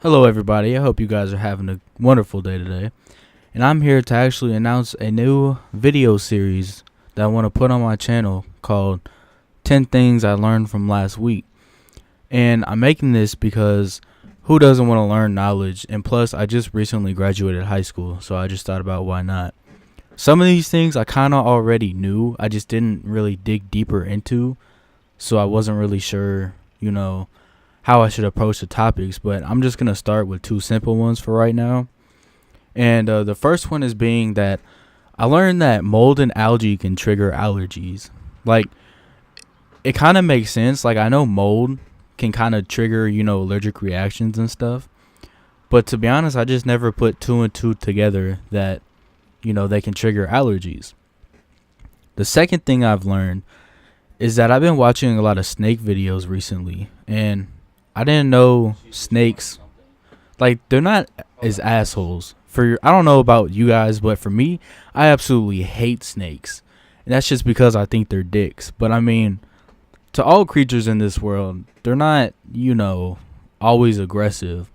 Hello, everybody. I hope you guys are having a wonderful day today. And I'm here to actually announce a new video series that I want to put on my channel called 10 Things I Learned from Last Week. And I'm making this because who doesn't want to learn knowledge? And plus, I just recently graduated high school, so I just thought about why not. Some of these things I kind of already knew, I just didn't really dig deeper into, so I wasn't really sure, how I should approach the topics, but I'm just going to start with two simple ones for right now. And the first one is being that I learned that mold and algae can trigger allergies. Like, it kind of makes sense. Like, I know mold can kind of trigger, allergic reactions and stuff. But to be honest, I just never put two and two together that, they can trigger allergies. The second thing I've learned is that I've been watching a lot of snake videos recently, and I didn't know snakes, like, they're not as assholes. I don't know about you guys, but for me, I absolutely hate snakes. And that's just because I think they're dicks. But I mean, to all creatures in this world, they're not, always aggressive.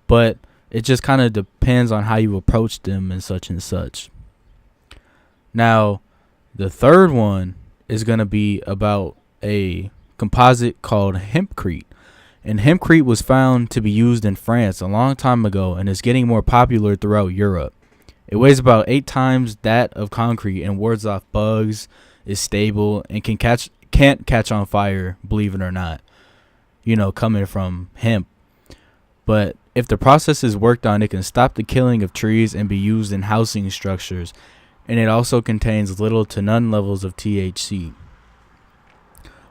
But it just kind of depends on how you approach them and such and such. Now, the third one is going to be about a composite called hempcrete. And hempcrete was found to be used in France a long time ago and is getting more popular throughout Europe. It weighs about 8 times that of concrete and wards off bugs, is stable, and can't catch on fire, believe it or not, coming from hemp. But if the process is worked on, it can stop the killing of trees and be used in housing structures. And it also contains little to none levels of THC.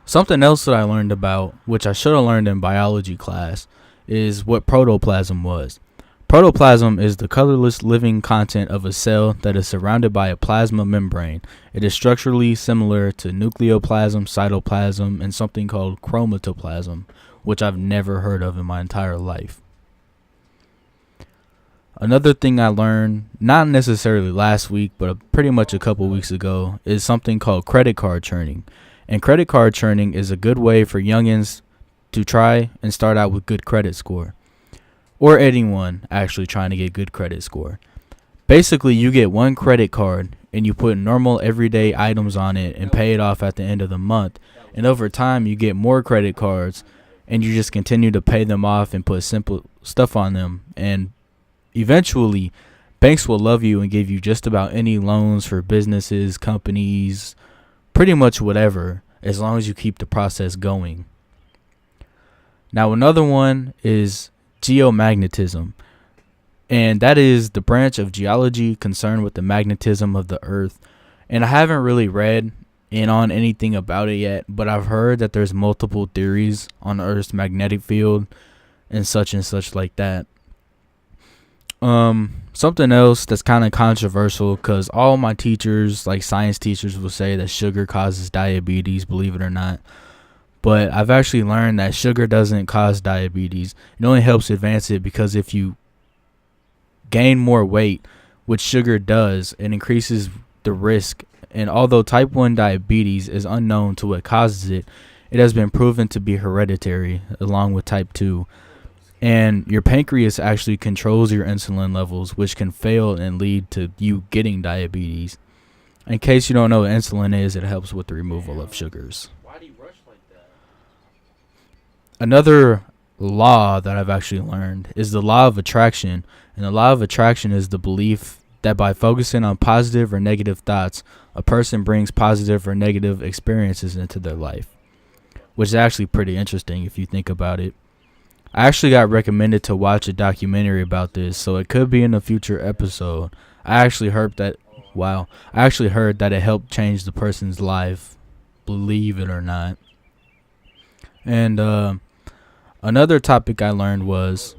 Something else that I learned about, which I should have learned in biology class, is what protoplasm was. Protoplasm is the colorless living content of a cell that is surrounded by a plasma membrane. It is structurally similar to nucleoplasm, cytoplasm, and something called chromatoplasm, which I've never heard of in my entire life. Another thing I learned, not necessarily last week, but pretty much a couple weeks ago, is something called credit card churning. And credit card churning is a good way for youngins to try and start out with good credit score. Or anyone actually trying to get good credit score. Basically, you get one credit card and you put normal everyday items on it and pay it off at the end of the month. And over time, you get more credit cards and you just continue to pay them off and put simple stuff on them. And eventually, banks will love you and give you just about any loans for businesses, companies, pretty much whatever, as long as you keep the process going. Now, another one is geomagnetism, and that is the branch of geology concerned with the magnetism of the earth. And I haven't really read in on anything about it yet, but I've heard that there's multiple theories on Earth's magnetic field and such like that. Something else that's kind of controversial, because all my teachers, like science teachers, will say that sugar causes diabetes, believe it or not. But I've actually learned that sugar doesn't cause diabetes. It only helps advance it, because if you gain more weight, which sugar does, it increases the risk. And although type 1 diabetes is unknown to what causes it, it has been proven to be hereditary along with type 2. And your pancreas actually controls your insulin levels, which can fail and lead to you getting diabetes. In case you don't know what insulin is, it helps with the removal of sugars. Why do you rush like that? Another law that I've actually learned is the law of attraction. And the law of attraction is the belief that by focusing on positive or negative thoughts, a person brings positive or negative experiences into their life, which is actually pretty interesting if you think about it. I actually got recommended to watch a documentary about this, so it could be in a future episode. I actually heard that it helped change the person's life, believe it or not. And another topic I learned was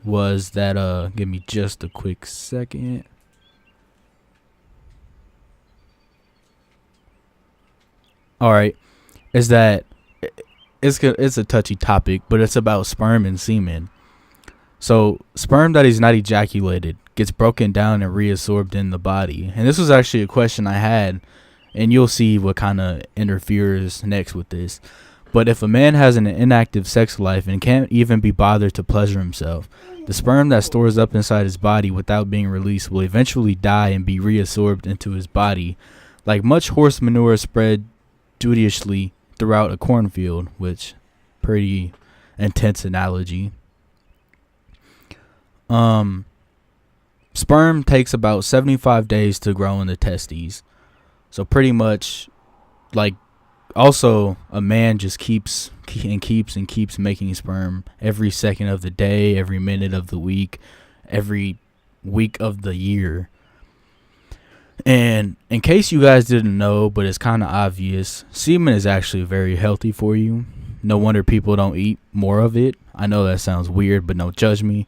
that give me just a quick second. All right, is that it's a touchy topic, but it's about sperm and semen. So sperm that is not ejaculated gets broken down and reabsorbed in the body. And this was actually a question I had, and you'll see what kind of interferes next with this. But if a man has an inactive sex life and can't even be bothered to pleasure himself, the sperm that stores up inside his body without being released will eventually die and be reabsorbed into his body, like much horse manure spread judiciously throughout a cornfield, which pretty intense analogy. Sperm takes about 75 days to grow in the testes. So pretty much, like, also a man just keeps making sperm every second of the day, every minute of the week, every week of the year. And in case you guys didn't know, but it's kind of obvious, semen is actually very healthy for you. No wonder people don't eat more of it. I know that sounds weird, but don't judge me.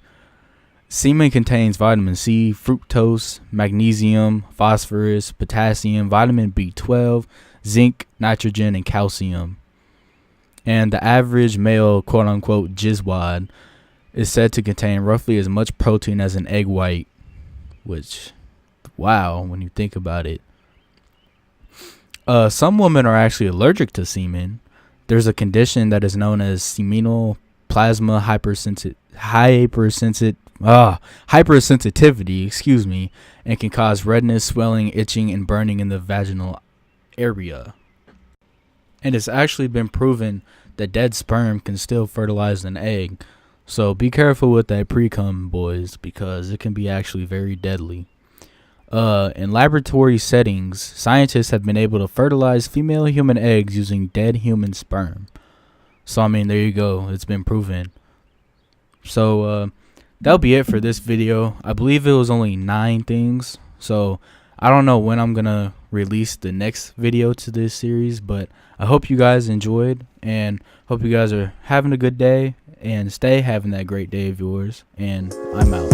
Semen contains vitamin C, fructose, magnesium, phosphorus, potassium, vitamin B12, zinc, nitrogen, and calcium. And the average male quote-unquote jizwad is said to contain roughly as much protein as an egg white, which, wow, when you think about it. Some women are actually allergic to semen. There's a condition that is known as seminal plasma hypersensitivity, and can cause redness, swelling, itching, and burning in the vaginal area. And it's actually been proven that dead sperm can still fertilize an egg. So be careful with that pre-cum, boys, because it can be actually very deadly. In laboratory settings, scientists have been able to fertilize female human eggs using dead human sperm. So, I mean, there you go. It's been proven. So, that'll be it for this video. I believe it was only 9 things. So, I don't know when I'm going to release the next video to this series. But I hope you guys enjoyed. And hope you guys are having a good day. And stay having that great day of yours. And I'm out.